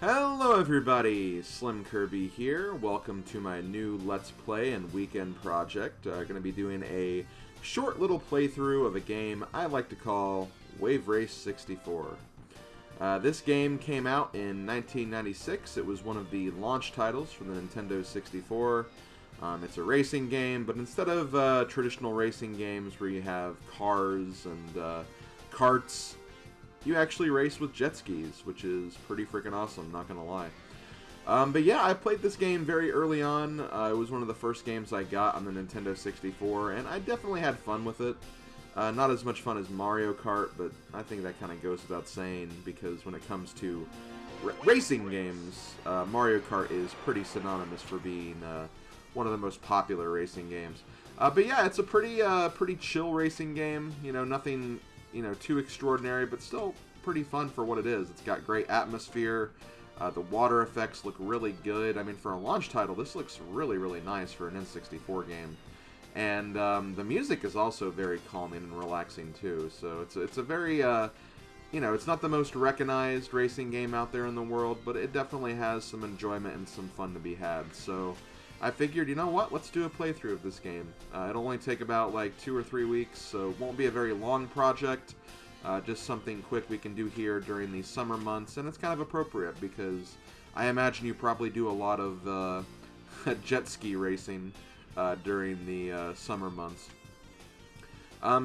Hello everybody, SlimKirby here. Welcome to my new Let's Play and weekend project. Going to be doing a short little playthrough of a game I like to call Wave Race 64. This game came out in 1996. It was one of the launch titles for the Nintendo 64. It's a racing game, but instead of traditional racing games where you have cars and carts, you actually race with jet skis, which is pretty freaking awesome, not gonna lie. But yeah, I played this game very early on. It was one of the first games I got on the Nintendo 64, and I definitely had fun with it. Not as much fun as Mario Kart, but I think that kind of goes without saying, because when it comes to racing games, Mario Kart is pretty synonymous for being one of the most popular racing games. But yeah, it's a pretty chill racing game. You know, nothing too extraordinary, but still pretty fun for what it is. It's got great atmosphere. The water effects look really good. I mean, for a launch title, this looks really, really nice for an N64 game. And the music is also very calming and relaxing too. So it's a very it's not the most recognized racing game out there in the world, but it definitely has some enjoyment and some fun to be had. So I figured, you know what, let's do a playthrough of this game. It'll only take about like 2 or 3 weeks, so it won't be a very long project. Just something quick we can do here during the summer months, and it's kind of appropriate because I imagine you probably do a lot of jet ski racing during the summer months.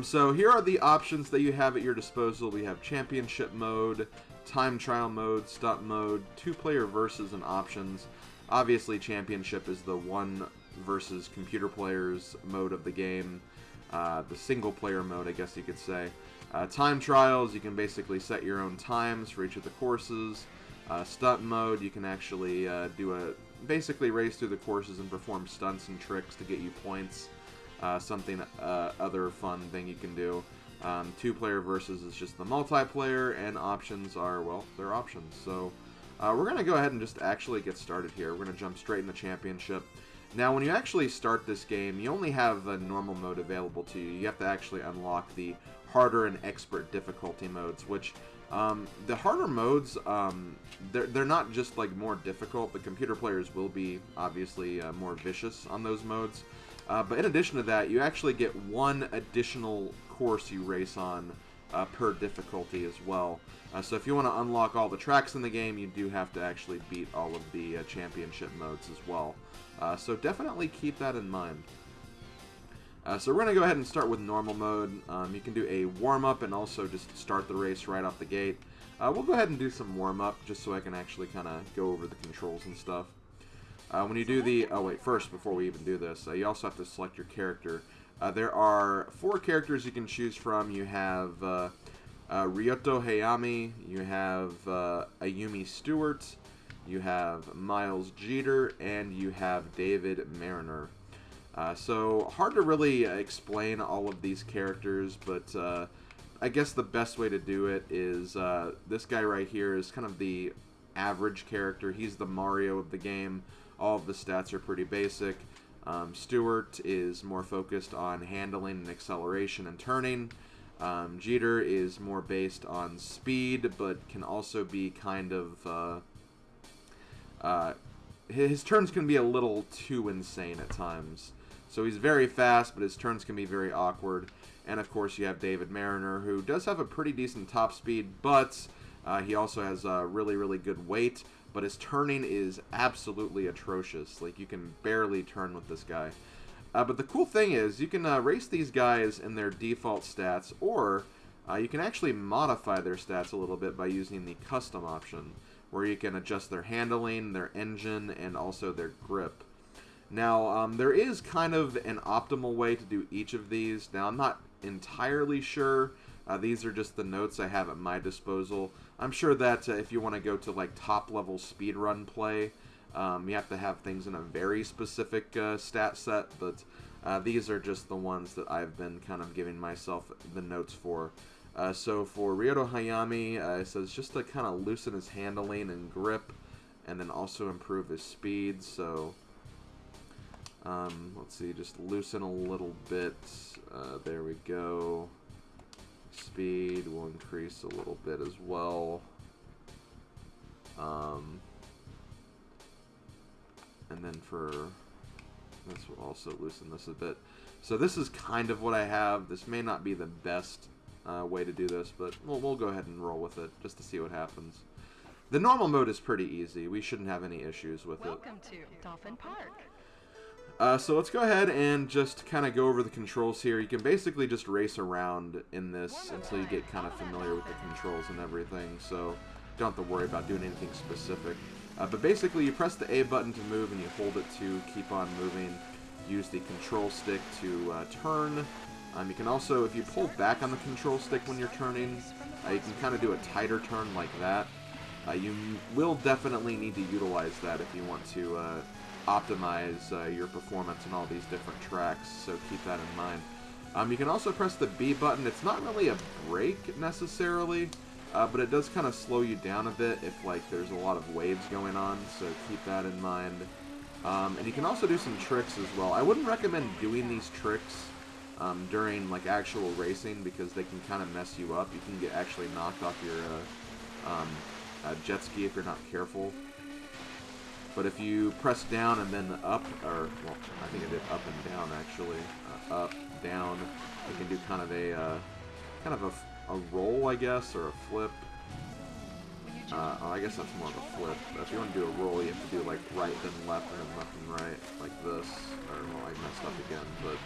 So here are the options that you have at your disposal. We have championship mode, time trial mode, stunt mode, 2-player versus, and options. Obviously, championship is the one versus computer players mode of the game. The single-player mode, I guess you could say. Time trials, you can basically set your own times for each of the courses. Stunt mode, you can actually basically race through the courses and perform stunts and tricks to get you points. Other fun thing you can do. 2-player versus is just the multiplayer, and options are, well, they're options. So we're going to go ahead and just actually get started here. We're going to jump straight into championship. Now, when you actually start this game, you only have the normal mode available to you. You have to actually unlock the harder and expert difficulty modes, which the harder modes, they're not just like more difficult. The computer players will be obviously more vicious on those modes. But in addition to that, you actually get one additional course you race on per difficulty as well. So if you want to unlock all the tracks in the game, you do have to actually beat all of the championship modes as well. So definitely keep that in mind. So we're going to go ahead and start with normal mode. You can do a warm-up and also just start the race right off the gate. We'll go ahead and do some warm-up just so I can actually kind of go over the controls and stuff. When you do the... Oh, wait, first, before we even do this, you also have to select your character. There are 4 characters you can choose from. You have Ryota Hayami, you have Ayumi Stewart, you have Miles Jeter, and you have David Mariner. So, hard to really explain all of these characters, but I guess the best way to do it is this guy right here is kind of the average character. He's the Mario of the game. All of the stats are pretty basic. Stewart is more focused on handling and acceleration and turning. Jeter is more based on speed, but can also be kind of... his turns can be a little too insane at times. So he's very fast, but his turns can be very awkward. And of course you have David Mariner, who does have a pretty decent top speed, but he also has really, really good weight. But his turning is absolutely atrocious. Like, you can barely turn with this guy. But the cool thing is, you can race these guys in their default stats, or you can actually modify their stats a little bit by using the custom option, where you can adjust their handling, their engine, and also their grip. Now, there is kind of an optimal way to do each of these. Now, I'm not entirely sure. These are just the notes I have at my disposal. I'm sure that if you want to go to like top-level speedrun play, you have to have things in a very specific stat set, but these are just the ones that I've been kind of giving myself the notes for. So for Ryota Hayami, it says just to kind of loosen his handling and grip, and then also improve his speed. So let's see, just loosen a little bit. There we go. Speed will increase a little bit as well. And then for this, we'll also loosen this a bit. So this is kind of what I have. This may not be the best way to do this, but we'll go ahead and roll with it just to see what happens. The normal mode is pretty easy. We shouldn't have any issues with it. Welcome to Dolphin Park. So let's go ahead and just kind of go over the controls here. You can basically just race around in this until you get kind of familiar with the controls and everything, so don't have to worry about doing anything specific. But basically you press the A button to move and you hold it to keep on moving. Use the control stick to turn. You can also, if you pull back on the control stick when you're turning, you can kind of do a tighter turn like that. You will definitely need to utilize that if you want to optimize your performance in all these different tracks, so keep that in mind. You can also press the B button. It's not really a brake necessarily, but it does kind of slow you down a bit if like there's a lot of waves going on, so keep that in mind. And you can also do some tricks as well. I wouldn't recommend doing these tricks during like actual racing because they can kind of mess you up. You can get actually knocked off your jet ski if you're not careful. But if you press down and then up, or, well, I think I did up and down, actually. Up, down, you can do kind of a roll, I guess, or a flip. Oh, I guess that's more of a flip. If you want to do a roll, you have to do, like, right, then left, and then left and right, like this. Or, well, I messed up again, but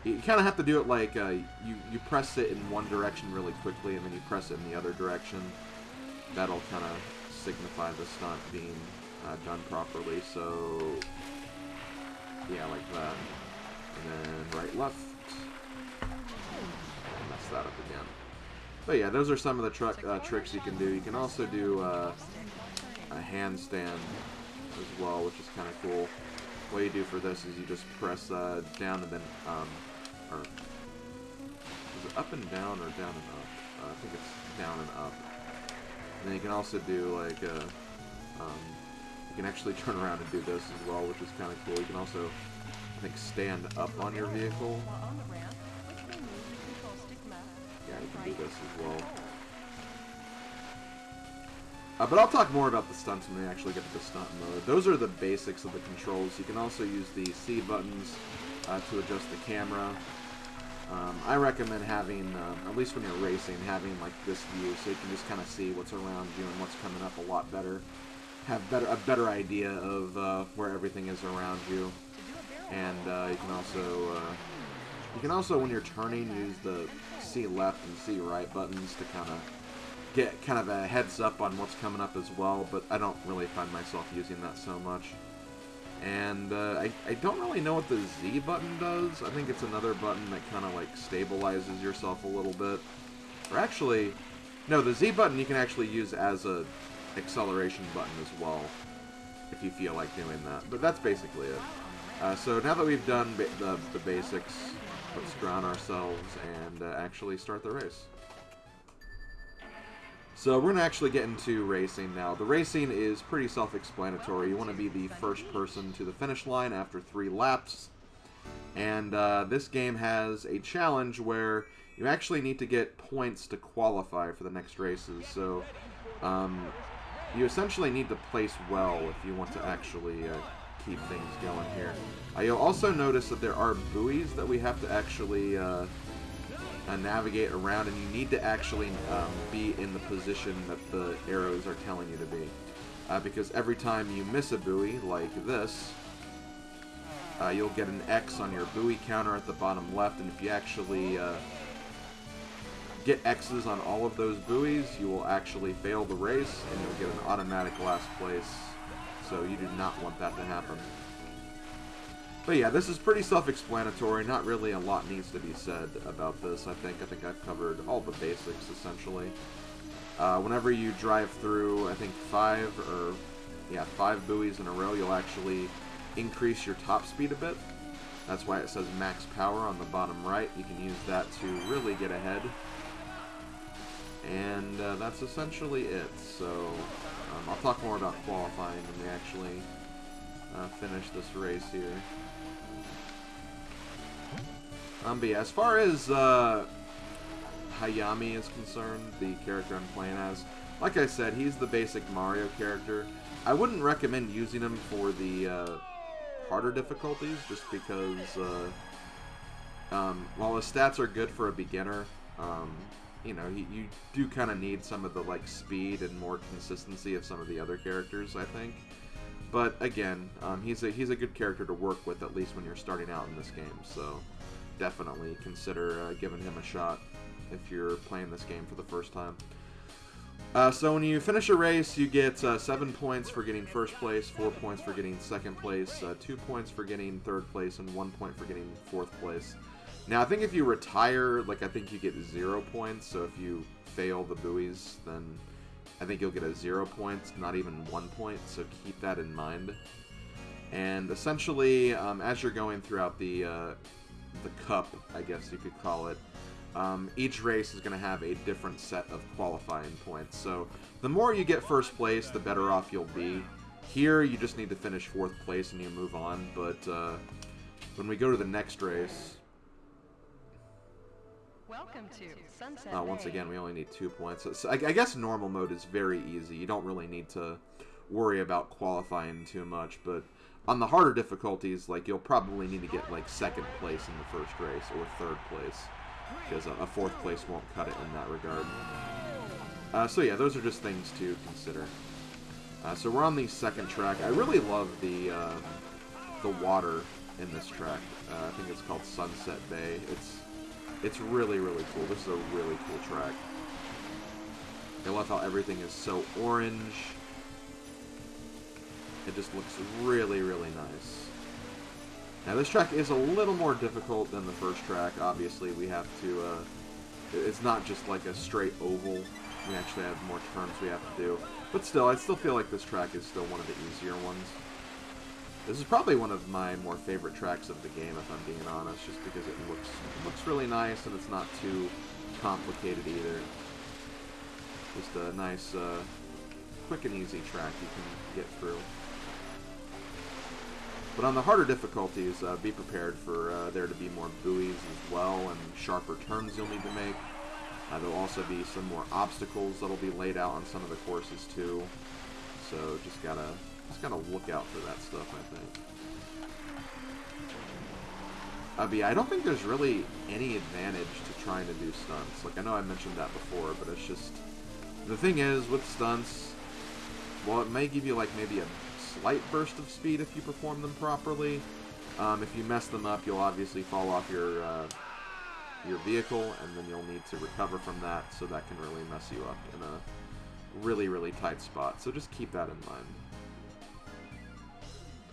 you kind of have to do it like, you press it in one direction really quickly, and then you press it in the other direction. That'll kind of signify the stunt being done properly, so yeah, like that. And then right, left. Mess that up again. But yeah, those are some of the tricks you can do. You can also do a handstand as well, which is kind of cool. What you do for this is you just press down and then, or is it up and down or down and up? I think it's down and up. And then you can also do like you can actually turn around and do this as well, which is kind of cool. You can also, I think, stand up on your vehicle. Yeah, you can do this as well. But I'll talk more about the stunts when we actually get to the stunt mode. Those are the basics of the controls. You can also use the C buttons to adjust the camera. I recommend having, at least when you're racing, having like this view so you can just kind of see what's around you and what's coming up a lot better. Have a better idea of where everything is around you. And you can also when you're turning, use the C left and C right buttons to kind of get kind of a heads up on what's coming up as well, but I don't really find myself using that so much. And I don't really know what the Z button does. I think it's another button that kind of like stabilizes yourself a little bit. Or actually, no, the Z button you can actually use as a acceleration button as well, if you feel like doing that. But that's basically it. So now that we've done the basics, let's ground ourselves and actually start the race. So we're going to actually get into racing now. The racing is pretty self-explanatory. You want to be the first person to the finish line after 3 laps. And this game has a challenge where you actually need to get points to qualify for the next races. So you essentially need to place well if you want to actually keep things going here. You'll also notice that there are buoys that we have to actually navigate around, and you need to actually be in the position that the arrows are telling you to be. Because every time you miss a buoy, like this, you'll get an X on your buoy counter at the bottom left, and if you actually get X's on all of those buoys, you will actually fail the race, and you'll get an automatic last place. So you do not want that to happen. But yeah, this is pretty self-explanatory. Not really a lot needs to be said about this, I think. I think I've covered all the basics, essentially. Whenever you drive through, I think 5 buoys in a row, you'll actually increase your top speed a bit. That's why it says max power on the bottom right. You can use that to really get ahead. And that's essentially it. So I'll talk more about qualifying when we actually finish this race here. But yeah, as far as Hayami is concerned, the character I'm playing as, like I said, he's the basic Mario character. I wouldn't recommend using him for the harder difficulties, just because while his stats are good for a beginner, you know, you do kind of need some of the like speed and more consistency of some of the other characters, I think. But again, he's a good character to work with, at least when you're starting out in this game. So definitely consider giving him a shot if you're playing this game for the first time. So when you finish a race, you get 7 points for getting first place, 4 points for getting second place, 2 points for getting third place, and 1 point for getting fourth place. Now, I think if you retire, like, I think you get 0 points. So if you fail the buoys, then I think you'll get a 0 points, not even 1 point. So keep that in mind. And essentially, as you're going throughout the cup, I guess you could call it, each race is going to have a different set of qualifying points. So the more you get first place, the better off you'll be. Here, you just need to finish fourth place and you move on. But when we go to the next race, welcome to Sunset once again, we only need 2 points. So I guess normal mode is very easy. You don't really need to worry about qualifying too much. But on the harder difficulties, like, you'll probably need to get like second place in the first race or third place, because a fourth place won't cut it in that regard. So yeah, those are just things to consider. So we're on the second track. I really love the water in this track. I think it's called Sunset Bay. It's really, really cool. This is a really cool track. I love how everything is so orange. It just looks really, really nice. Now, this track is a little more difficult than the first track. Obviously, we have to... it's not just like a straight oval. We actually have more turns we have to do. But still, I still feel like this track is still one of the easier ones. This is probably one of my more favorite tracks of the game, if I'm being honest, just because it looks really nice and it's not too complicated either. Just a nice, quick and easy track you can get through. But on the harder difficulties, be prepared for there to be more buoys as well and sharper turns you'll need to make. There'll also be some more obstacles that'll be laid out on some of the courses too. So just gotta look out for that stuff, I think. But yeah, I don't think there's really any advantage to trying to do stunts. Like, I know I mentioned that before, but it's just... The thing is, with stunts, well, it may give you, like, maybe a slight burst of speed if you perform them properly. If you mess them up, you'll obviously fall off your vehicle, and then you'll need to recover from that, so that can really mess you up in a really, really tight spot. So just keep that in mind.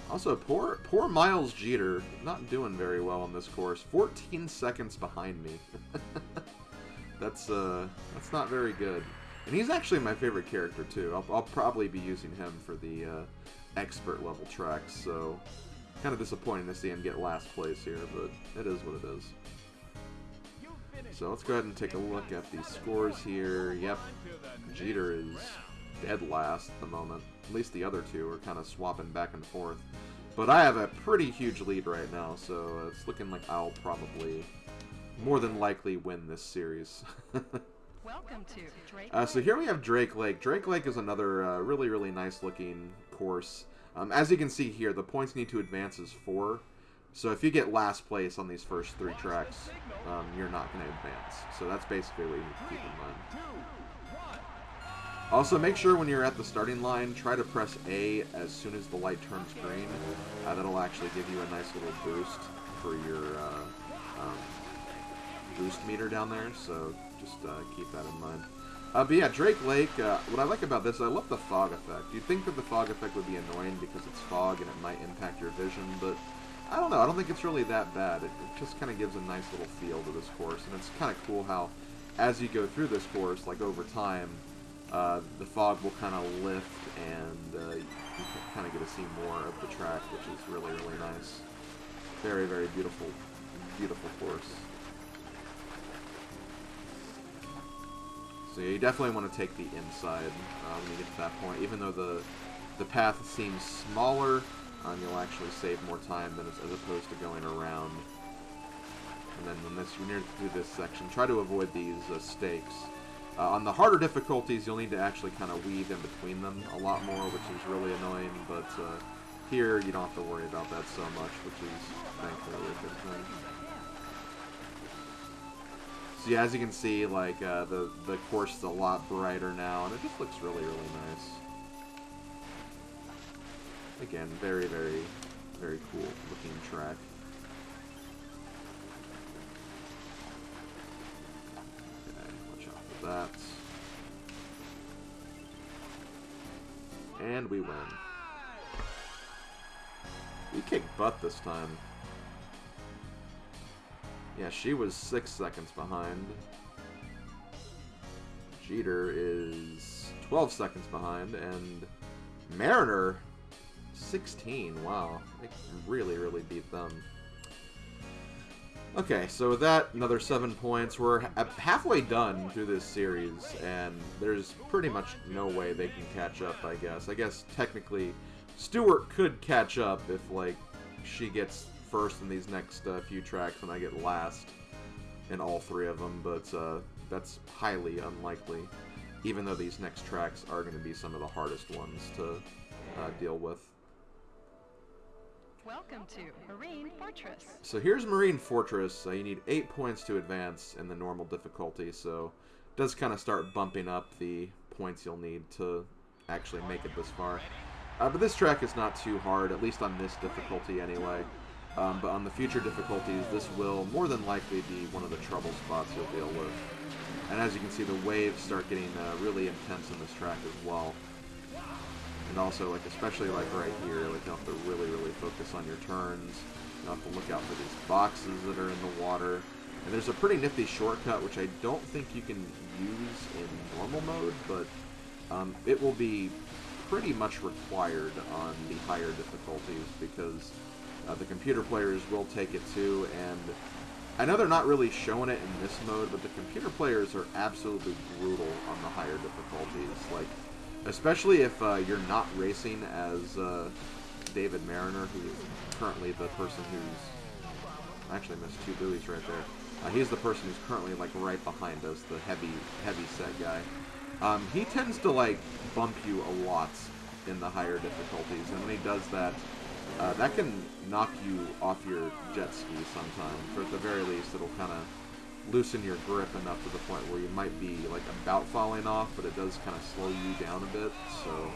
Also, poor Miles Jeter, not doing very well on this course. 14 seconds behind me. That's not very good. And he's actually my favorite character too. I'll probably be using him for the expert level tracks. So kind of disappointing to see him get last place here, but it is what it is. So let's go ahead and take a look at the scores here. Yep, Jeter is dead last at the moment. At least the other two are kind of swapping back and forth. But I have a pretty huge lead right now, so it's looking like I'll probably more than likely win this series. Welcome to Drake so here we have Drake Lake. Drake Lake is another really, really nice looking course. As you can see here, the points need to advance is 4. So if you get last place on these first 3 tracks, you're not going to advance. So that's basically what you need to keep in mind. Also, make sure when you're at the starting line, try to press A as soon as the light turns green. That'll actually give you a nice little boost for your boost meter down there, so just keep that in mind. But yeah, Drake Lake, what I like about this, I love the fog effect. You'd think that the fog effect would be annoying because it's fog and it might impact your vision, but I don't know, I don't think it's really that bad. It just kind of gives a nice little feel to this course, and it's kind of cool how, as you go through this course, like over time, the fog will kind of lift, and you can kind of get to see more of the track, which is really, really nice. Very, very beautiful, beautiful course. So yeah, you definitely want to take the inside when you get to that point. Even though the path seems smaller, you'll actually save more time than as opposed to going around. And then when you're near through this section, try to avoid these stakes. On the harder difficulties, you'll need to actually kind of weave in between them a lot more, which is really annoying, but here you don't have to worry about that so much, which is thankfully a good thing. So yeah, as you can see, like, the course is a lot brighter now, and it just looks really, really nice. Again, very, very, very cool looking track. That. And we win. We kicked butt this time. Yeah, she was 6 seconds behind. Jeter is 12 seconds behind, and Mariner 16. Wow, they really, really beat them. Okay, so with that, another 7 points. We're halfway done through this series, and there's pretty much no way they can catch up, I guess. I guess, technically, Stewart could catch up if, like, she gets first in these next few tracks and I get last in all 3 of them, but that's highly unlikely, even though these next tracks are going to be some of the hardest ones to deal with. Welcome to Marine Fortress. So here's Marine Fortress. You need 8 points to advance in the normal difficulty, so it does kind of start bumping up the points you'll need to actually make it this far. But this track is not too hard, at least on this difficulty anyway. But on the future difficulties, this will more than likely be one of the trouble spots you'll deal with. And as you can see, the waves start getting really intense in this track as well. And also, like, especially like right here, like, you have to really, really focus on your turns. You have to look out for these boxes that are in the water. And there's a pretty nifty shortcut, which I don't think you can use in normal mode, but it will be pretty much required on the higher difficulties, because the computer players will take it too, and I know they're not really showing it in this mode, but the computer players are absolutely brutal on the higher difficulties. Like, especially if you're not racing as David Mariner, who is currently the person who's... I actually missed 2 buoys right there. He's the person who's currently, like, right behind us, the heavy set guy. He tends to, like, bump you a lot in the higher difficulties, and when he does that, that can knock you off your jet ski sometimes, or at the very least, it'll kind of loosen your grip enough to the point where you might be, like, about falling off, but it does kind of slow you down a bit, so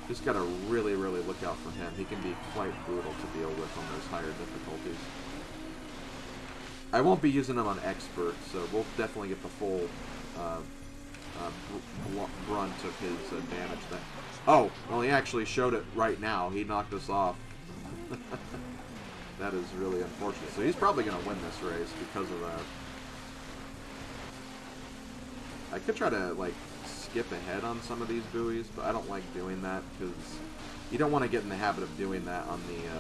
just gotta really, really look out for him. He can be quite brutal to deal with on those higher difficulties. I won't be using him on expert, so we'll definitely get the full brunt of his damage then. Oh, well, he actually showed it right now. He knocked us off. That is really unfortunate. So he's probably going to win this race because of that. I could try to, like, skip ahead on some of these buoys, but I don't like doing that because you don't want to get in the habit of doing that on the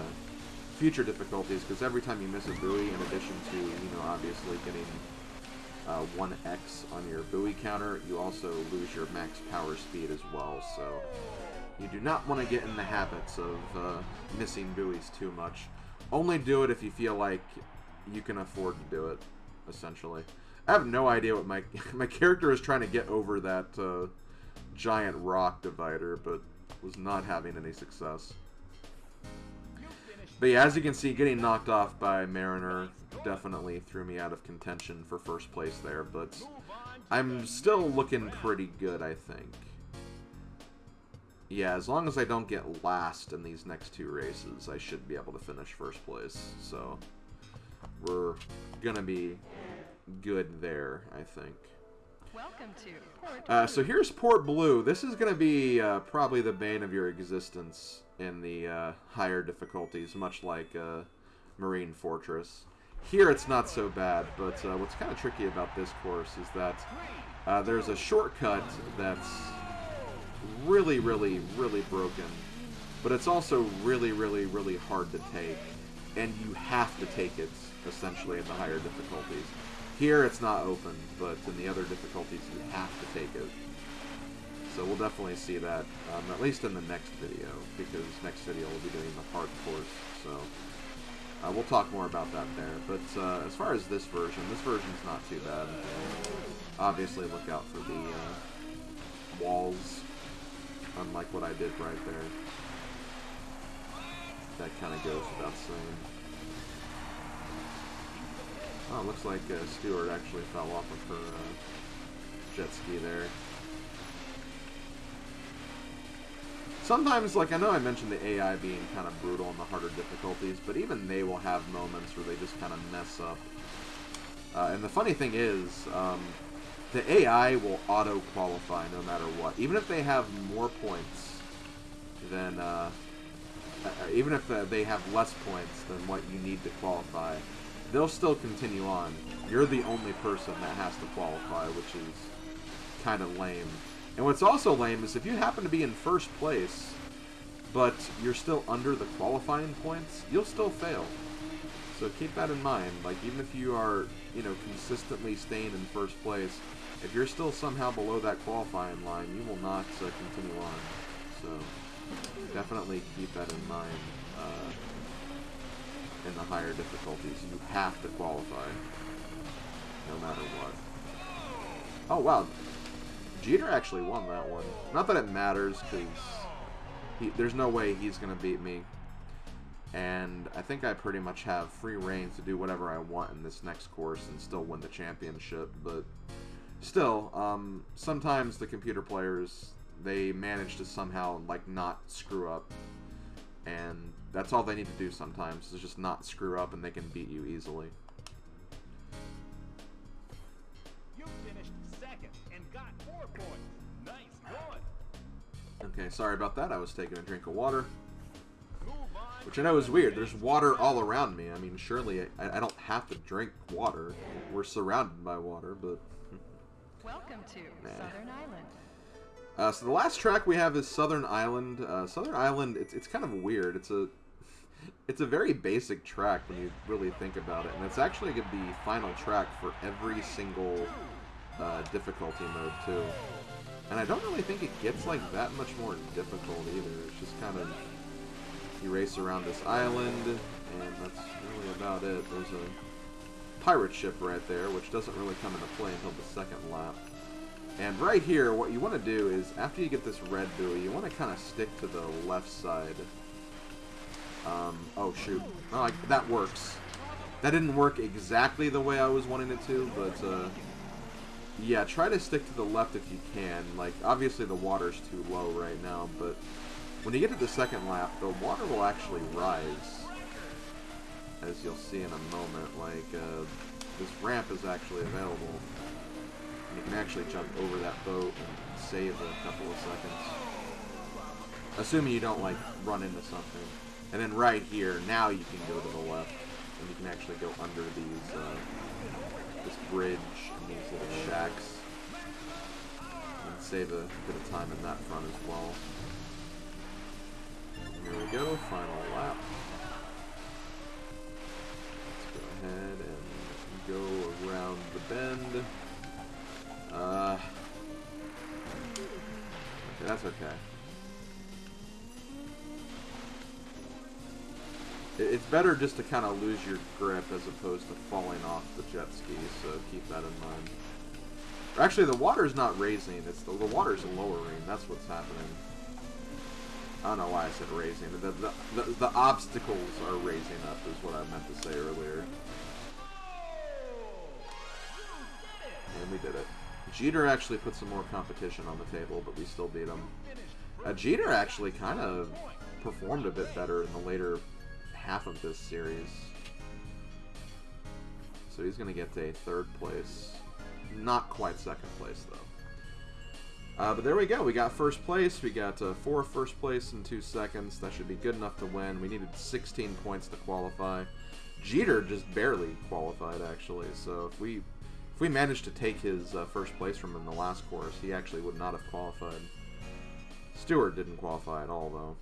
future difficulties, because every time you miss a buoy, in addition to, you know, obviously getting 1x on your buoy counter, you also lose your max power speed as well, so you do not want to get in the habits of missing buoys too much. Only do it if you feel like you can afford to do it, essentially. I have no idea what my character is trying to get over that giant rock divider, but was not having any success. But yeah, as you can see, getting knocked off by Mariner definitely threw me out of contention for first place there, but I'm still looking pretty good, I think. Yeah, as long as I don't get last in these next 2 races, I should be able to finish first place, so we're gonna be good there, I think. Welcome to Port Blue. So here's Port Blue. This is going to be probably the bane of your existence in the higher difficulties, much like Marine Fortress. Here it's not so bad, but what's kind of tricky about this course is that there's a shortcut that's really, really, really broken, but it's also really, really, really hard to take, and you have to take it, essentially, in the higher difficulties. Here it's not open, but in the other difficulties you have to take it. So we'll definitely see that, at least in the next video, because next video we'll be doing the hard course, so we'll talk more about that there. But as far as this version's not too bad. Obviously, look out for the walls, unlike what I did right there. That kind of goes without saying. Oh, it looks like Stewart actually fell off of her jet ski there. Sometimes, like, I know I mentioned the AI being kind of brutal in the harder difficulties, but even they will have moments where they just kind of mess up. And the funny thing is, the AI will auto-qualify no matter what. Even if they have more points than, even if they have less points than what you need to qualify, they'll still continue on. You're the only person that has to qualify, which is kind of lame. And what's also lame is if you happen to be in first place, but you're still under the qualifying points, you'll still fail. So keep that in mind. Like, even if you are, you know, consistently staying in first place, if you're still somehow below that qualifying line, you will not continue on. So definitely keep that in mind in the higher difficulties. You have to qualify, no matter what. Oh, wow. Jeter actually won that one. Not that it matters, because there's no way he's going to beat me. And I think I pretty much have free reign to do whatever I want in this next course and still win the championship. But still, sometimes the computer players, they manage to somehow, like, not screw up. And that's all they need to do sometimes, is just not screw up, and they can beat you easily. Okay, sorry about that. I was taking a drink of water. Which I know is weird. There's water all around me. I mean, surely I don't have to drink water. We're surrounded by water, but... Welcome to Southern Island. So the last track we have is Southern Island. Southern Island, it's kind of weird. It's a very basic track when you really think about it. And it's actually the final track for every single difficulty mode, too. And I don't really think it gets, like, that much more difficult either. It's just kind of, you race around this island, and that's really about it. There's a pirate ship right there, which doesn't really come into play until the second lap. And right here, what you want to do is, after you get this red buoy, you want to kind of stick to the left side. Oh, shoot. Oh, that works. That didn't work exactly the way I was wanting it to, but, yeah, try to stick to the left if you can. Like, obviously the water's too low right now, but when you get to the second lap, the water will actually rise, as you'll see in a moment. Like, this ramp is actually available. And you can actually jump over that boat and save a couple of seconds. Assuming you don't, like, run into something. And then right here, now you can go to the left, and you can actually go under these, this bridge and these little shacks, and save a bit of time in that front as well. Here we go, final lap. Let's go ahead and go around the bend. Okay, that's okay. It's better just to kind of lose your grip as opposed to falling off the jet ski, so keep that in mind. Actually, the water's not raising, it's the water's lowering, that's what's happening. I don't know why I said raising. The obstacles are raising up is what I meant to say earlier. And we did it. Jeter actually put some more competition on the table, but we still beat him. Jeter actually kind of performed a bit better in the later half of this series. So he's going to get a third place. Not quite second place, though. But there we go. We got first place. We got 4 first place and 2 seconds. That should be good enough to win. We needed 16 points to qualify. Jeter just barely qualified, actually. So if we managed to take his first place from him in the last course, he actually would not have qualified. Stewart didn't qualify at all, though.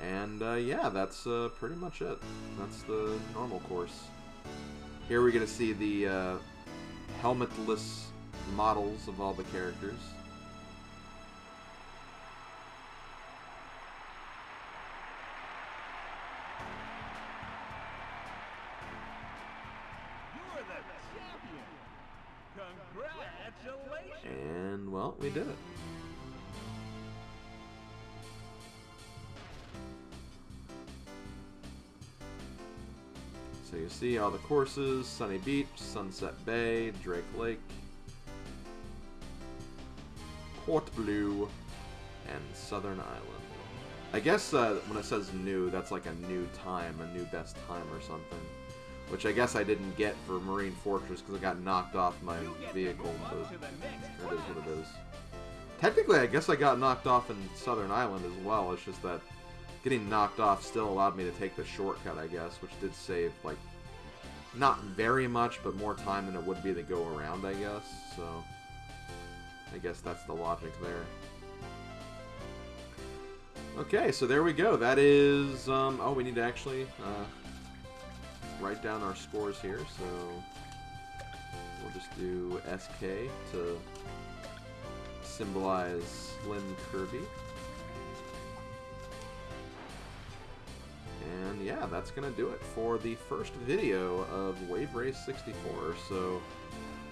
And yeah, that's pretty much it. That's the normal course. Here we're going to see the helmetless models of all the characters. And, well, we did it. So you see all the courses: Sunny Beach, Sunset Bay, Drake Lake, Port Blue, and Southern Island. I guess when it says new, that's like a new time, a new best time or something. Which I guess I didn't get for Marine Fortress because I got knocked off my vehicle, but it is what it is. Technically, I guess I got knocked off in Southern Island as well. It's just that getting knocked off still allowed me to take the shortcut, I guess, which did save, like, not very much, but more time than it would be to go around, I guess. So, I guess that's the logic there. Okay, so there we go. That is, oh, we need to actually write down our scores here. So, we'll just do SK to symbolize SlimKirby. And yeah, that's going to do it for the first video of Wave Race 64. So,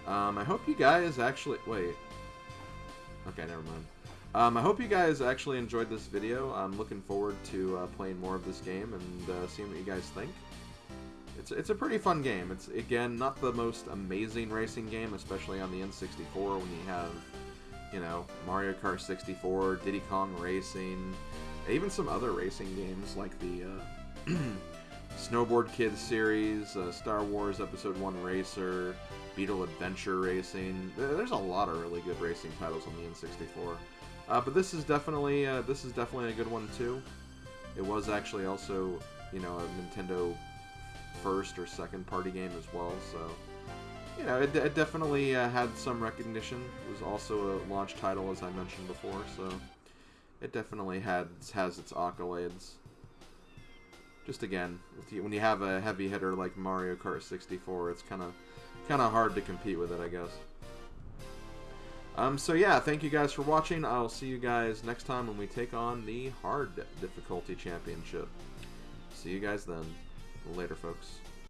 I hope you guys actually... Wait. Okay, never mind. I hope you guys actually enjoyed this video. I'm looking forward to playing more of this game and seeing what you guys think. It's a pretty fun game. It's, again, not the most amazing racing game, especially on the N64 when you have, you know, Mario Kart 64, Diddy Kong Racing, even some other racing games like the Snowboard Kids series, Star Wars Episode 1 Racer, Beetle Adventure Racing. There's a lot of really good racing titles on the N64. But this is definitely a good one too. It was actually also, you know, a Nintendo first or second party game as well, so you know, it definitely had some recognition. It was also a launch title, as I mentioned before, so it definitely has its accolades. Just again, when you have a heavy hitter like Mario Kart 64, it's kind of hard to compete with it, I guess. So yeah, thank you guys for watching. I'll see you guys next time when we take on the Hard Difficulty Championship. See you guys then. Later, folks.